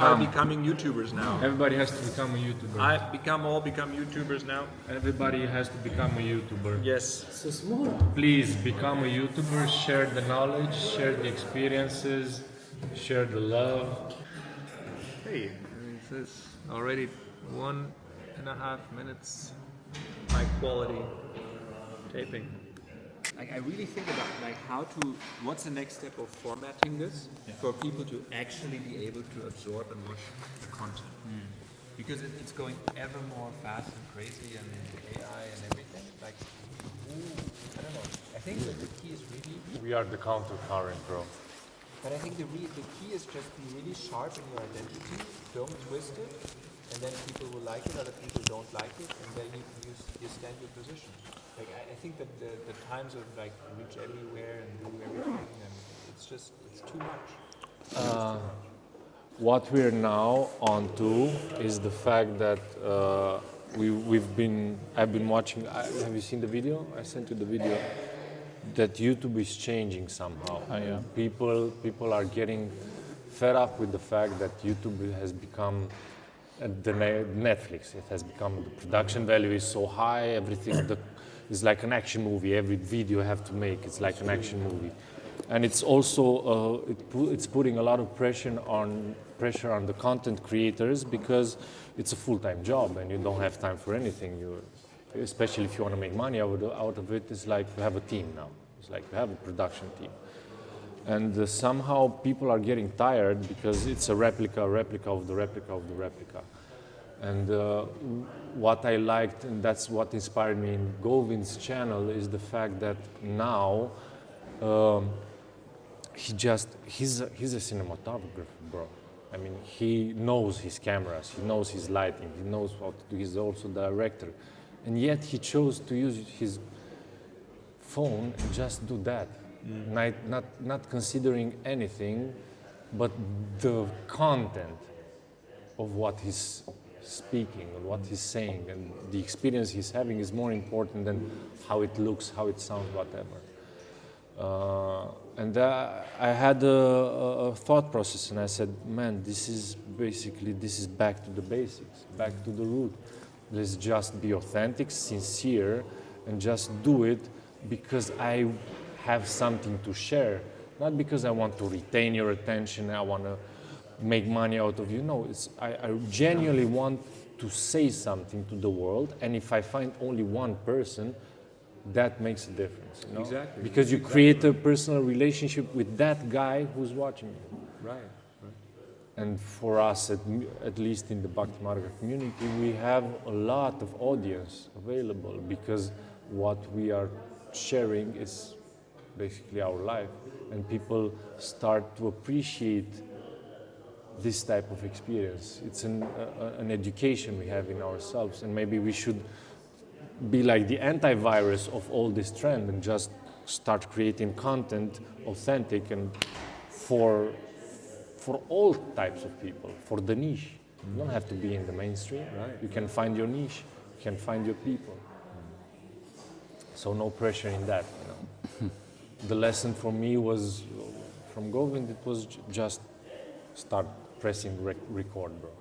are becoming YouTubers now. Everybody has to become a YouTuber. Become YouTubers now. Everybody has to become a YouTuber. Yes. So small. Please become a YouTuber, share the knowledge, share the experiences, share the love. Hey, it says already 1.5 minutes high quality taping. Like I really think about like what's the next step of formatting this for people to actually be able to absorb and watch the content. Because it's going ever more fast and crazy and AI and everything. Like, I don't know. I think that the key is really, We are the countercurrent, bro. but I think the key is just be really sharp in your identity. Don't twist it, and then people will like it, other people don't like it, and then you stand your position. Like I think that the times of like reach everywhere and do everything, and it's too much. What we're now on to is the fact that I've been watching. Have you seen the video? I sent you the video. That YouTube is changing somehow. Yeah. People are getting fed up with the fact that YouTube has become the Netflix. It has become, the production value is so high. Everything is like an action movie. Every video you have to make, it's like an action movie. And it's also it's putting a lot of pressure on the content creators because it's a full-time job and you don't have time for anything. Especially if you want to make money out of it, it's like you have a team now. It's like you have a production team. And somehow people are getting tired because it's a replica of the replica of the replica. And what I liked, and that's what inspired me in Govind's channel, is the fact that now he's a cinematographer, bro. I mean, he knows his cameras, he knows his lighting, he knows what to do. He's also the director. And yet he chose to use his phone and just do that. Not considering anything but the content of what he's speaking and what he's saying, and the experience he's having is more important than how it looks, how it sounds, whatever. I had a thought process, and I said, man, this is back to the basics, back to the root. Let's just be authentic, sincere, and just do it because I have something to share, not because I want to retain your attention, I want to make money out of you. No, I genuinely want to say something to the world, and if I find only one person, that makes a difference. You know? Exactly. Because you create a personal relationship with that guy who's watching you. Right. And for us, at least in the Bhakti Marga community, we have a lot of audience available because what we are sharing is basically our life. And people start to appreciate this type of experience. It's an education we have in ourselves, and maybe we should be like the antivirus of all this trend and just start creating content authentic and for all types of people, for the niche. You don't have to be in the mainstream. Right. You can find your niche, you can find your people. So no pressure in that. You know. The lesson for me was, from Govind, it was just start pressing record, bro.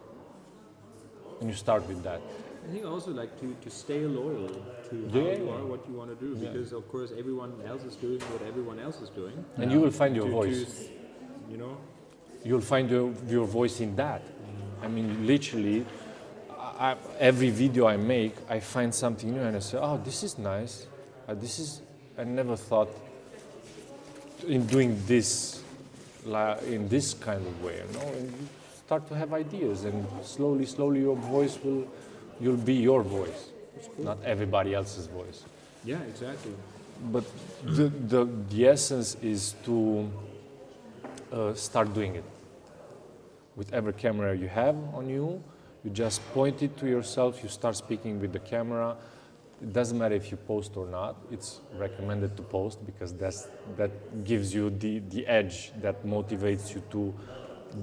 And you start with that. I think also like to stay loyal to how you are, what you want to do, because of course everyone else is doing what everyone else is doing. And you will find your voice. You know? You'll find your voice in that. I mean, literally, every video I make, I find something new and I say, oh, this is nice. I never thought in doing this in this kind of way, you know, and you start to have ideas, and slowly your voice you'll be your voice, not everybody else's voice. Yeah, exactly. But the essence is to start doing it. With every camera you have on you, you just point it to yourself, you start speaking with the camera. It doesn't matter if you post or not, it's recommended to post because that gives you the edge that motivates you to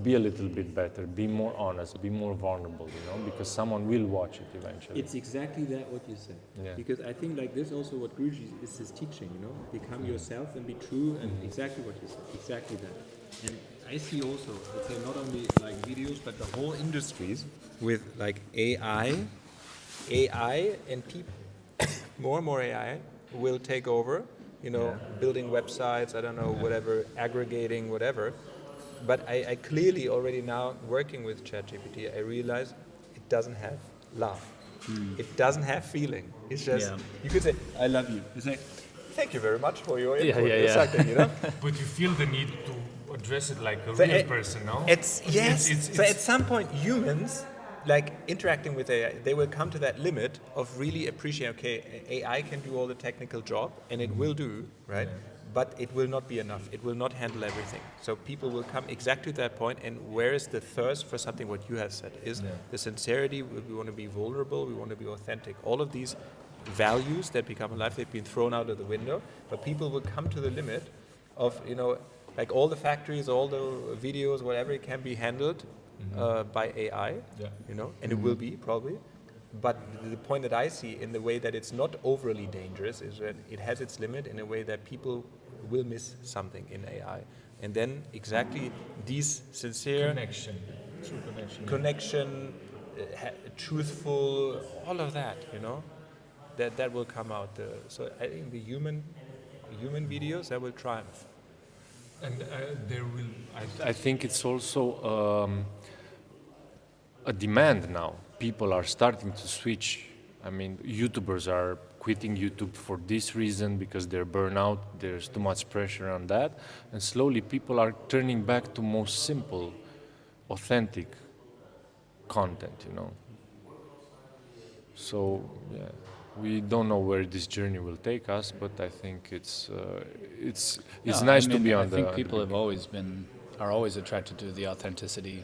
be a little bit better, be more honest, be more vulnerable, you know, because someone will watch it eventually. It's exactly that what you said. Yeah. Because I think like this also what Guruji is teaching, you know, become yourself and be true, and exactly what you said, exactly that. And I see also, let's say not only like videos, but the whole industries with like AI and people, more and more AI will take over, building websites, I don't know, whatever, aggregating, whatever. But I clearly already now working with ChatGPT, I realize it doesn't have love. It doesn't have feeling. It's just, you could say, I love you. You say, thank you very much for your input. Or something, But you feel the need to address it like a So real person, no? So at some point, humans, like interacting with AI, they will come to that limit of really appreciating, okay, AI can do all the technical job, and it will do, right? But it will not be enough. It will not handle everything. So people will come exactly to that point, and where is the thirst for something, what you have said, is the sincerity, we want to be vulnerable, we want to be authentic. All of these values that become alive, they've been thrown out of the window, but people will come to the limit of, like all the factories, all the videos, whatever, it can be handled by AI, and it will be probably. But the point that I see in the way that it's not overly dangerous is that it has its limit in a way that people will miss something in AI. And then exactly these sincere connection, truthful, all of that, that will come out. So I think the human videos, that will triumph. And there will. I think it's also a demand now. People are starting to switch. I mean, YouTubers are quitting YouTube for this reason because they're burnout. There's too much pressure on that, and slowly people are turning back to more simple, authentic content. So yeah. We don't know where this journey will take us, but I think it's nice to be on the. I think people are always attracted to the authenticity.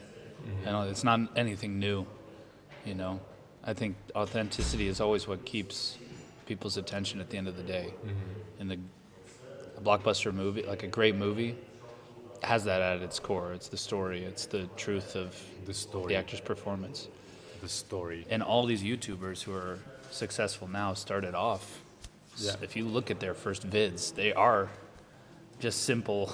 It's not anything new, I think authenticity is always what keeps people's attention at the end of the day. And a blockbuster movie, like a great movie, has that at its core. It's the story. It's the truth of the actor's performance. The story. And all these YouTubers who are successful now started off. If you look at their first vids, they are just simple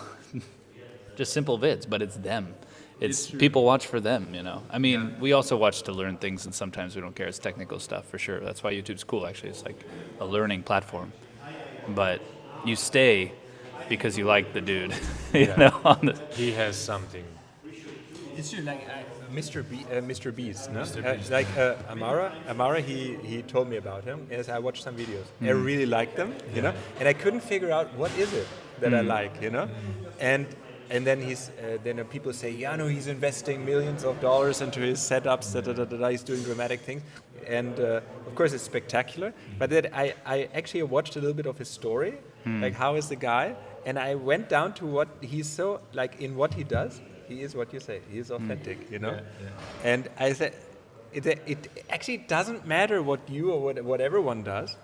vids, but it's them. It's people watch for them, I mean, we also watch to learn things, and sometimes we don't care. It's technical stuff for sure. That's why YouTube's cool. Actually, it's like a learning platform. But you stay because you like the dude. He has something. It's just like Mr. Beast, no? Like Amara, he told me about him. Yes, I watched some videos. I really liked them, and I couldn't figure out what is it that I like, and then then people say, he's investing millions of dollars into his setups, he's doing dramatic things, and of course it's spectacular. But then I actually watched a little bit of his story, like how is the guy, and I went down to what he's so like in what he does. He is what you say. He is authentic, And I said, it actually doesn't matter what you or what everyone does,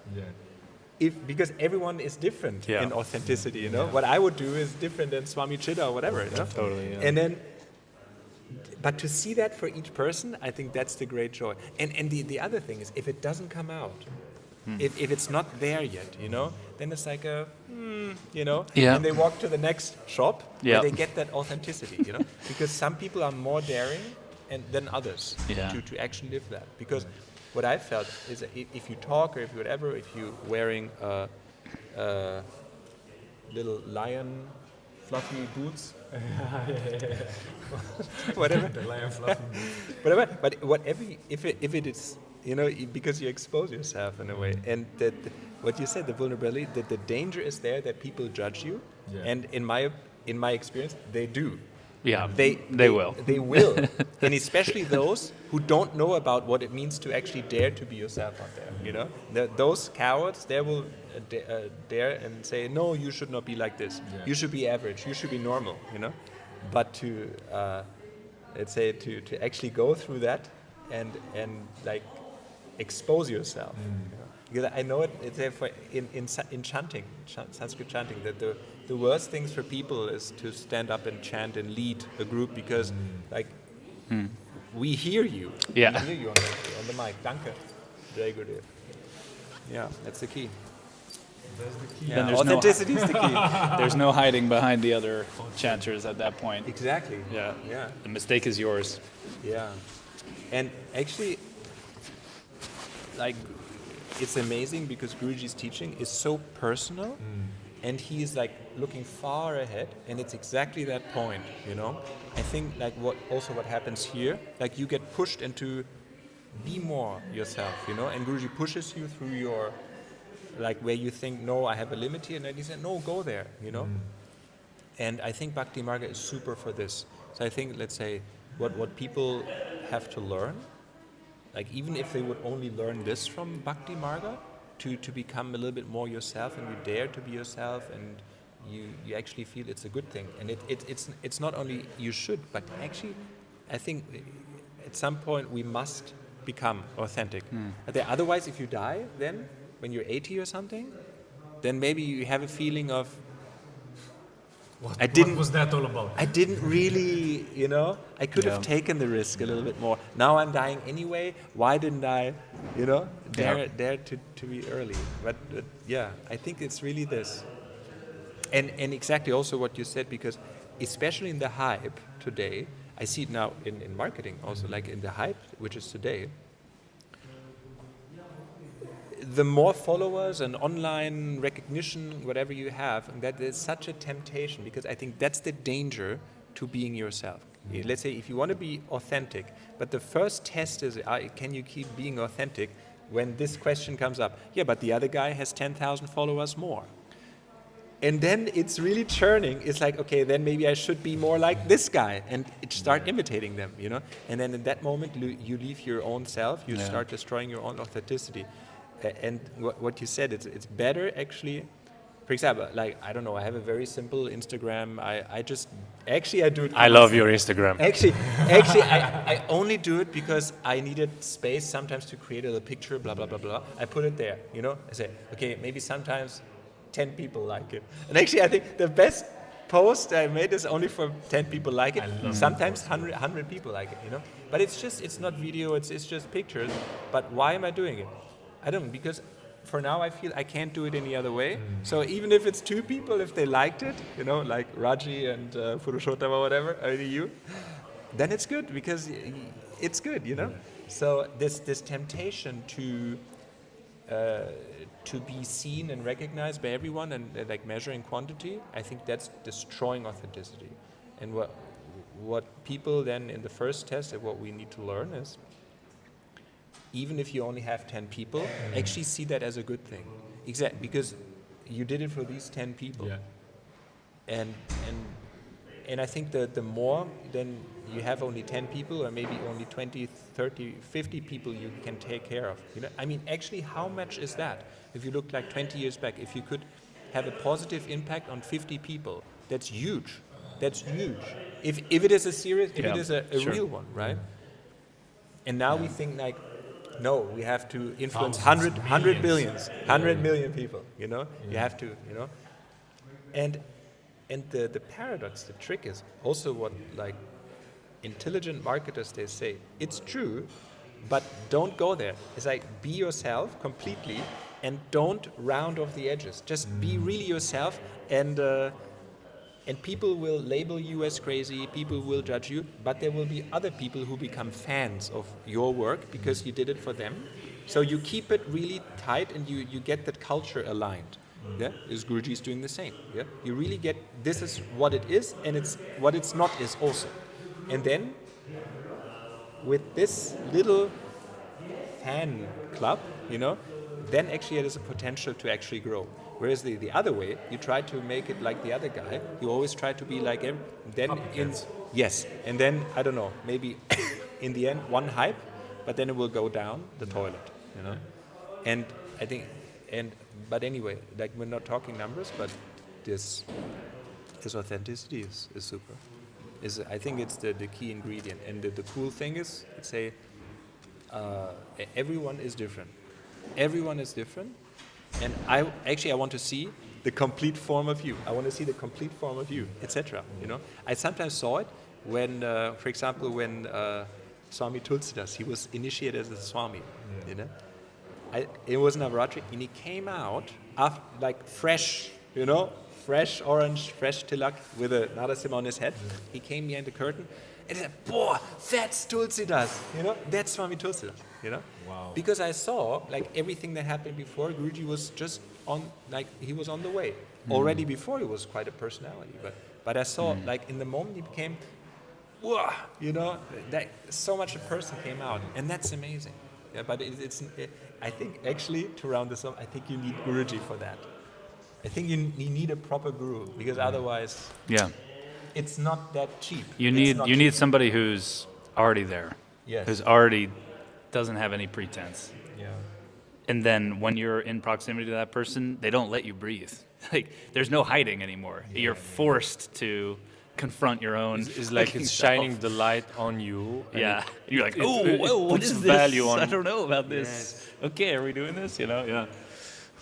because everyone is different in authenticity. What I would do is different than Swami Chitta or whatever. Totally. Yeah. And then, but to see that for each person, I think that's the great joy. And the other thing is, if it doesn't come out, if it's not there yet, then it's like and they walk to the next shop where they get that authenticity, because some people are more daring than others to actually live that. Because what I felt is that if you talk or if you're wearing little lion fluffy boots, whatever, The lion fluffy boots. whatever, if it is, because you expose yourself in a way, and that what you said, the vulnerability, that the danger is there that people judge you, and in my experience, they do. Yeah, they will. They will, and especially those who don't know about what it means to actually dare to be yourself out there. Those cowards, they will dare and say, no, you should not be like this. You should be average. You should be normal. But to let's say to actually go through that and like expose yourself. Because I know it's in chanting, Sanskrit chanting, that the worst things for people is to stand up and chant and lead a group, because we hear you. Yeah. We hear you on the mic. Danke. Very good. Yeah, that's the key. Then there's authenticity is the key. there's no hiding behind the other chanters at that point. Exactly. Yeah. Yeah. The mistake is yours. Yeah. And actually, like, it's amazing because Guruji's teaching is so personal, and he's like looking far ahead, and it's exactly that point, you know. I think like what happens here, like you get pushed into be more yourself, you know, and Guruji pushes you through your, like where you think, no, I have a limit here, and then he said, no, go there, you know. And I think Bhakti Marga is super for this. So I think, let's say, what people have to learn, like even if they would only learn this from Bhakti Marga, to become a little bit more yourself, and you dare to be yourself, and you actually feel it's a good thing. And it's not only you should, but actually I think at some point we must become authentic. Otherwise, if you die then, when you're 80 or something, then maybe you have a feeling of, What was that all about? I didn't really, you know, I could have taken the risk a little bit more. Now I'm dying anyway. Why didn't I, you know, dare to be early? But yeah, I think it's really this. And exactly also what you said, because especially in the hype today, I see it now in marketing also, like in the hype, which is today, the more followers and online recognition, whatever you have, that there's such a temptation, because I think that's the danger to being yourself. Let's say if you want to be authentic, but the first test is, can you keep being authentic when this question comes up? Yeah, but the other guy has 10,000 followers more. And then it's really churning. It's like, okay, then maybe I should be more like this guy and start imitating them, you know? And then in that moment, you leave your own self, you start destroying your own authenticity. And what you said, it's better actually. For example, like, I don't know, I have a very simple Instagram. I do it. I love your Instagram. Actually, I only do it because I needed space sometimes to create a little picture, blah, blah, blah, blah. I put it there, you know? I say, okay, maybe sometimes 10 people like it. And actually, I think the best post I made is only for 10 people like it. Sometimes 100 people like it, you know? But it's not video, it's just pictures. But why am I doing it? I don't, because for now I feel I can't do it any other way. So even if it's 2 people, if they liked it, you know, like Raji and Purushottama or whatever, only you, then it's good, because it's good, you know? So this temptation to be seen and recognized by everyone and like measuring quantity, I think that's destroying authenticity. And what people then in the first test, and what we need to learn is, even if you only have 10 people, actually see that as a good thing. Exactly, because you did it for these 10 people. Yeah. And I think that the more then you have only 10 people, or maybe only 20, 30, 50 people you can take care of. You know, I mean, actually, how much is that? If you look like 20 years back, if you could have a positive impact on 50 people, that's huge. That's huge. If it is a serious, if it is a real one, right? And now we think like, no, we have to influence 100 million people, you know? You have to, you know? And the paradox, the trick is also what like intelligent marketers, they say, it's true, but don't go there. It's like, be yourself completely and don't round off the edges. Just be really yourself, and people will label you as crazy, people will judge you, but there will be other people who become fans of your work because you did it for them. So you keep it really tight, and you get that culture aligned. Yeah, is Guruji is doing the same. Yeah, you really get, this is what it is, and it's what it's not is also. And then with this little fan club, you know, then actually it has a potential to actually grow. Whereas the other way, you try to make it like the other guy. You always try to be like him. Then and then I don't know, maybe in the end one hype, but then it will go down the toilet, you know. And I think, but anyway, like, we're not talking numbers, but this authenticity is super. I think it's the key ingredient. And the cool thing is, say, everyone is different. Everyone is different. And I want to see the complete form of you. I want to see the complete form of you, etc. You know, I sometimes saw it when, for example, when Swami Tulsidas, he was initiated as a Swami. You know, it was in laboratory, and he came out after, like fresh, fresh orange, fresh tilak with another sim on his head. He came behind the curtain and he said, "Boah, that's Tulsidas, that's Swami Tulsidas, Wow. Because I saw like everything that happened before, Guruji was just on, like he was on the way. Already before he was quite a personality, but I saw like in the moment he became, whoa, that so much a person came out, and that's amazing. Yeah, but I think actually to round this up, I think you need Guruji for that. I think you need a proper guru because otherwise, Yeah. it's not that cheap. You It's not need cheap. somebody who's already there. Yes. Who's already doesn't have any pretense. Yeah. And then when you're in proximity to that person, they don't let you breathe. Like there's no hiding anymore. You're forced to confront your own. It's like fucking it's self. shining the light on you. and Yeah. You're like, it- oh, it whoa, what puts is value this? on- I don't know about this. Okay, are we doing this? Yeah.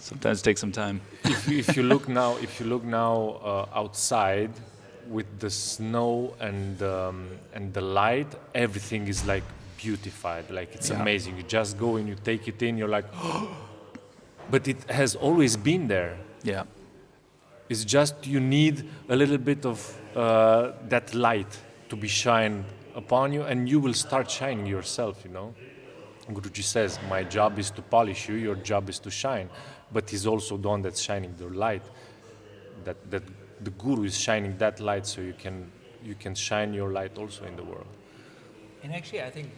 Sometimes it takes some time. if you look now outside with the snow and the light, everything is like beautified. Like it's amazing. You just go and you take it in. You're like, but it has always been there. Yeah. It's just you need a little bit of that light to be shined upon you, and you will start shining yourself. Guruji says, "My job is to polish you. Your job is to shine." But he's also the one that's shining the light. That the guru is shining that light, so you can shine your light also in the world. And actually, I think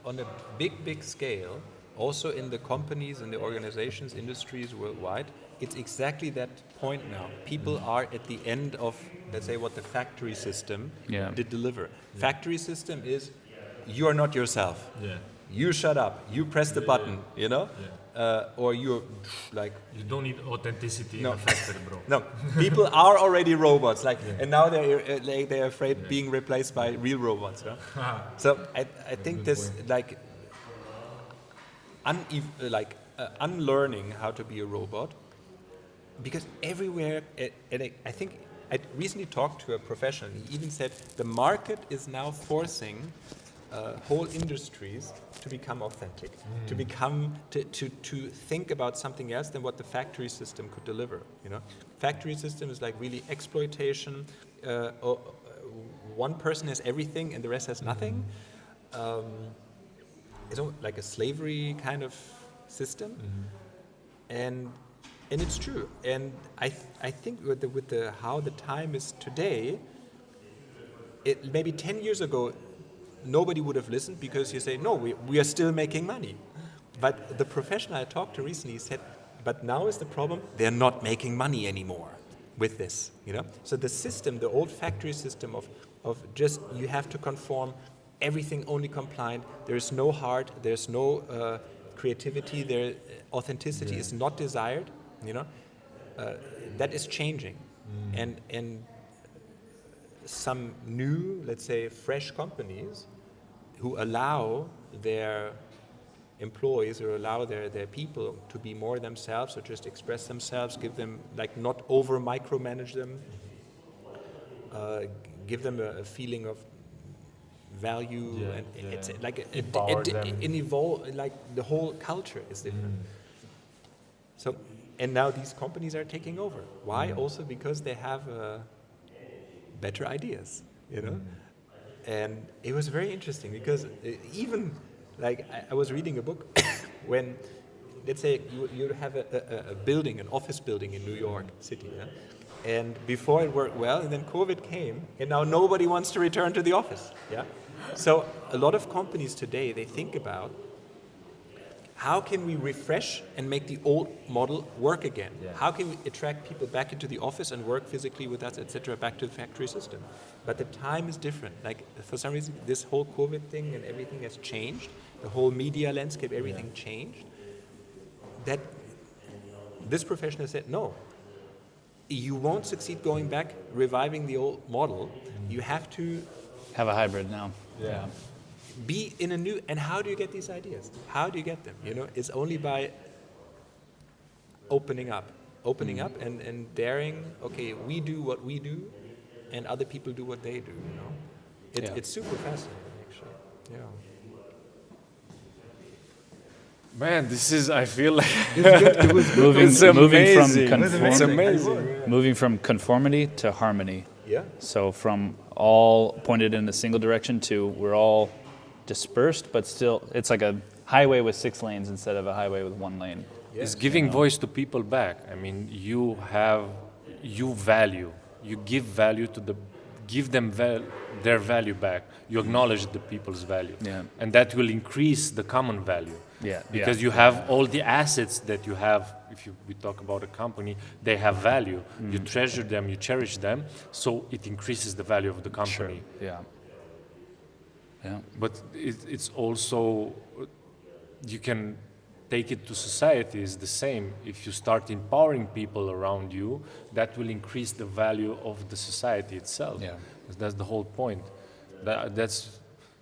on a big scale, also in the companies and the organizations, industries worldwide, it's exactly that point now. People are at the end of, let's say, what the factory system did deliver. Factory system is, you are not yourself. Yeah. You shut up. You press the button, or you're like, You don't need authenticity No. in a factory, bro. no, people are already robots, and now they're afraid being replaced by real robots. So I think this unlearning how to be a robot, because everywhere, and I think I recently talked to a professional. He even said the market is now forcing whole industries to become authentic, to become to think about something else than what the factory system could deliver. Factory system is like really exploitation. One person has everything and the rest has nothing. It's like a slavery kind of system, and it's true. And I think with the how the time is today, maybe 10 years ago, nobody would have listened because you say, no, we are still making money. But the professional I talked to recently said, but now is the problem, they're not making money anymore with this. So the system, the old factory system of just you have to conform, everything only compliant, there's no heart, there's no creativity, authenticity is not desired, that is changing. And some new, let's say, fresh companies who allow their employees or allow their people to be more themselves or just express themselves, give them, like, not over micromanage them, give them a feeling of value, and it's like Empower them. it evolve, like the whole culture is different. So, and now these companies are taking over. Why? Also because they have better ideas, And it was very interesting because even, like, I was reading a book when, let's say, you have a building, an office building in New York City, and before it worked well, and then COVID came, and now nobody wants to return to the office, So a lot of companies today, they think about, how can we refresh and make the old model work again? How can we attract people back into the office and work physically with us, etc., back to the factory system? But the time is different. Like, for some reason, this whole COVID thing and everything has changed. The whole media landscape, everything changed. That this professional said, no, you won't succeed going back, reviving the old model. You have to Have a hybrid now. be in a new, and how do you get these ideas? How do you get them? It's only by opening up and daring, okay, we do what we do and other people do what they do, It's super fascinating, actually. Man, this is, I feel like moving it's moving from amazing. It's amazing. moving from conformity to harmony. Yeah. So from all pointed in a single direction to we're all dispersed, but still it's like a highway with 6 lanes instead of a highway with 1 lane. It's giving voice to people back. I mean, you value, you give value to give them their value back. You acknowledge the people's value. Yeah. And that will increase the common value. Yeah. Because you have all the assets that you have. If we talk about a company, they have value. You treasure them, you cherish them, so it increases the value of the company. Yeah. Yeah. But it's also, you can take it to society is the same. If you start empowering people around you, that will increase the value of the society itself. Yeah. That's the whole point. That's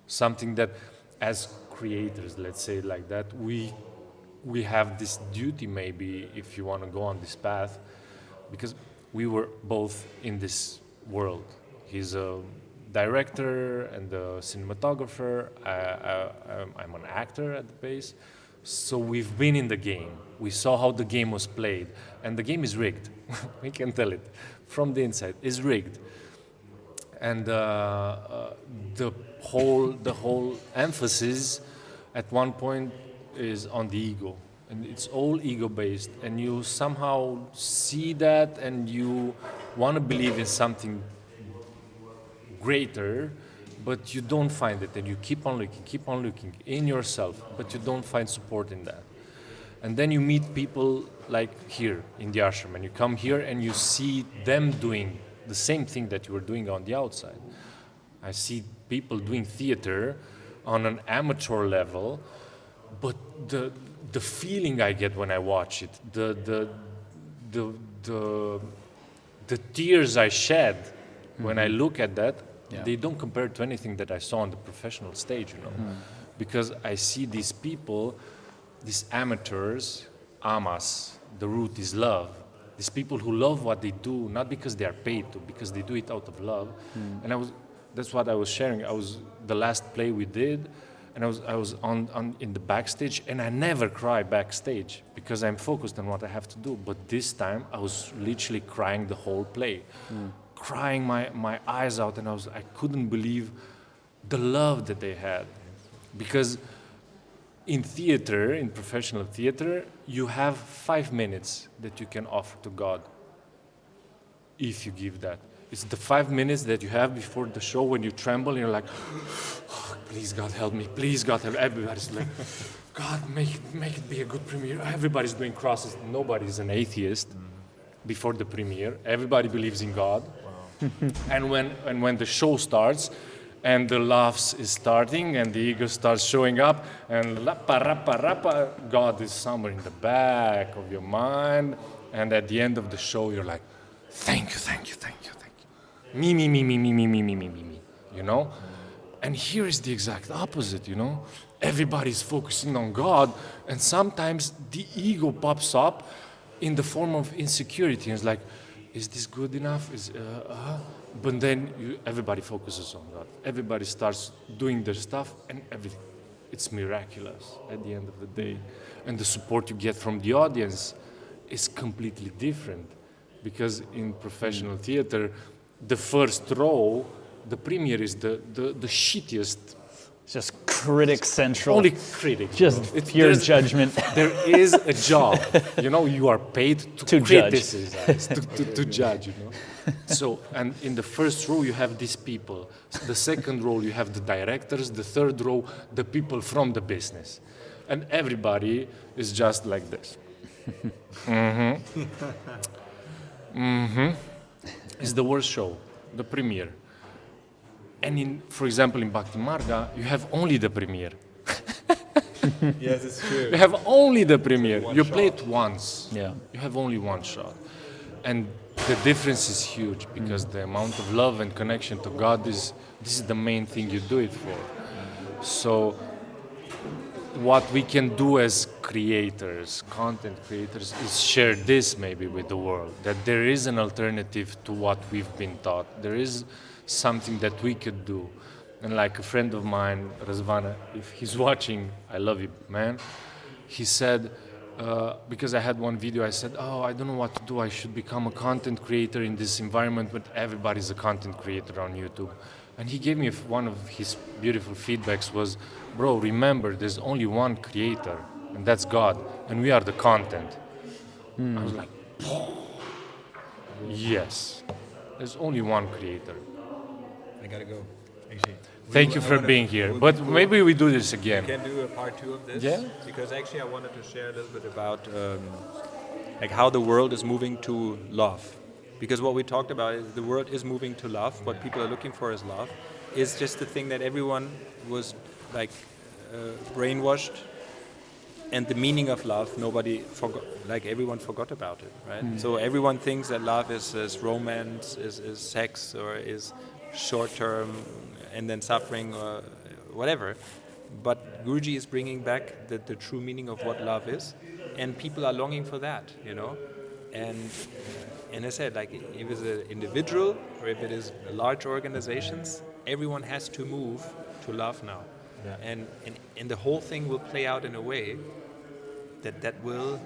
something that, as creators, let's say it like that, we have this duty, maybe, if you want to go on this path, because we were both in this world. He's a director and a cinematographer. I'm an actor at the base. So we've been in the game. We saw how the game was played, and the game is rigged. We can tell it from the inside. It's rigged, and the whole emphasis at one point is on the ego, and it's all ego-based. And you somehow see that, and you want to believe in something greater, but you don't find it, and you keep on looking in yourself, but you don't find support in that. And then you meet people like here in the ashram, and you come here and you see them doing the same thing that you were doing on the outside. I see people doing theater on an amateur level, but the feeling I get when I watch it, the tears I shed when I look at that, they don't compare to anything that I saw on the professional stage, you know. Because I see these people, these amateurs, amas, the root is love. These people who love what they do, not because they are paid to, because they do it out of love. And that's what I was sharing. The last play we did, and I was on in the backstage, and I never cry backstage because I'm focused on what I have to do. But this time I was literally crying the whole play. Crying my eyes out, and I couldn't believe the love that they had. Because in theater, in professional theater, you have 5 minutes that you can offer to God. If you give that. It's the 5 minutes that you have before the show when you tremble and you're like, oh, please God help me, please God help me. Everybody's like, God, make it be a good premiere. Everybody's doing crosses. Nobody's an atheist before the premiere. Everybody believes in God. And when the show starts and the laughs is starting and the ego starts showing up and rapa, God is somewhere in the back of your mind, and at the end of the show you're like, thank you. Me, you know? And here is the exact opposite, you know? Everybody's focusing on God, and sometimes the ego pops up in the form of insecurity. It's like, is this good enough? But then everybody focuses on God. Everybody starts doing their stuff, and it's miraculous at the end of the day. And the support you get from the audience is completely different. Because in professional theater, the first row, the premiere is the shittiest. Just critic central. Only critic. Just pure judgment. There is a job. You know, you are paid to criticize, to judge, you know. So, and in the first row, you have these people. The second row, you have the directors. The third row, the people from the business. And everybody is just like this. It's the worst show, the premiere. And for example, in Bhakti Marga, you have only the premiere. Yes, it's true. You have only the premiere. You play it once. Yeah. You have only one shot. And the difference is huge because the amount of love and connection to God this is the main thing you do it for. So what we can do as creators, content creators, is share this maybe with the world, that there is an alternative to what we've been taught. There is something that we could do. And like a friend of mine, Razvana, if he's watching, I love you, man. he said, because I had one video, I said, oh, I don't know what to do. I should become a content creator in this environment when everybody's a content creator on YouTube. And he gave me one of his beautiful feedbacks was, bro, remember, there's only one creator, and that's God, and we are the content. I was like, yes, there's only one creator. I gotta go. Actually, Thank you for being here. But maybe we do this again. We can do a part 2 of this. Yeah. Because actually, I wanted to share a little bit about like how the world is moving to love. Because what we talked about is the world is moving to love. What people are looking for is love. It's just the thing that everyone was like brainwashed, and the meaning of love, nobody forgot. Like everyone forgot about it, right? So everyone thinks that love is romance, is sex, or is short term, and then suffering, or whatever. But Guruji is bringing back the true meaning of what love is, and people are longing for that, you know. And I said, like, if it's an individual or if it is large organizations, everyone has to move to love now. Yeah. And the whole thing will play out in a way that will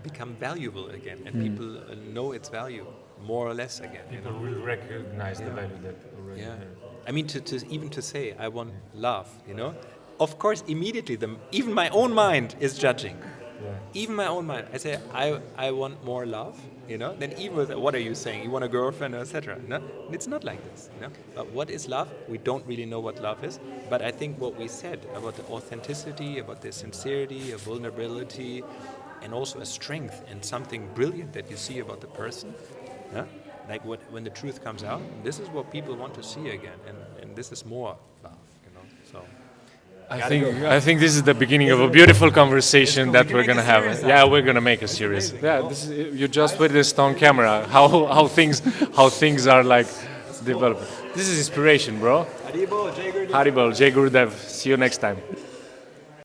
become valuable again, and people know its value more or less again. People will recognize the value that already Yeah. there. I mean, even to say I want love, you know, of course, immediately even my own mind is judging. Yeah. Even my own mind, I say I want more love, you know. Then even with, what are you saying? You want a girlfriend, etc. No, it's not like this. You know? But what is love? We don't really know what love is. But I think what we said about the authenticity, about the sincerity, a vulnerability, and also a strength and something brilliant that you see about the person. Yeah? Like when the truth comes out, this is what people want to see again, and this is more love, you know. So. I think this is the beginning of a beautiful conversation that we're gonna have. Yeah, we're gonna make a series. Yeah, this is, you just witnessed on camera how things are like developing. This is inspiration, bro. Haribol, Jai Gurudev. Haribol, Jai Gurudev. See you next time.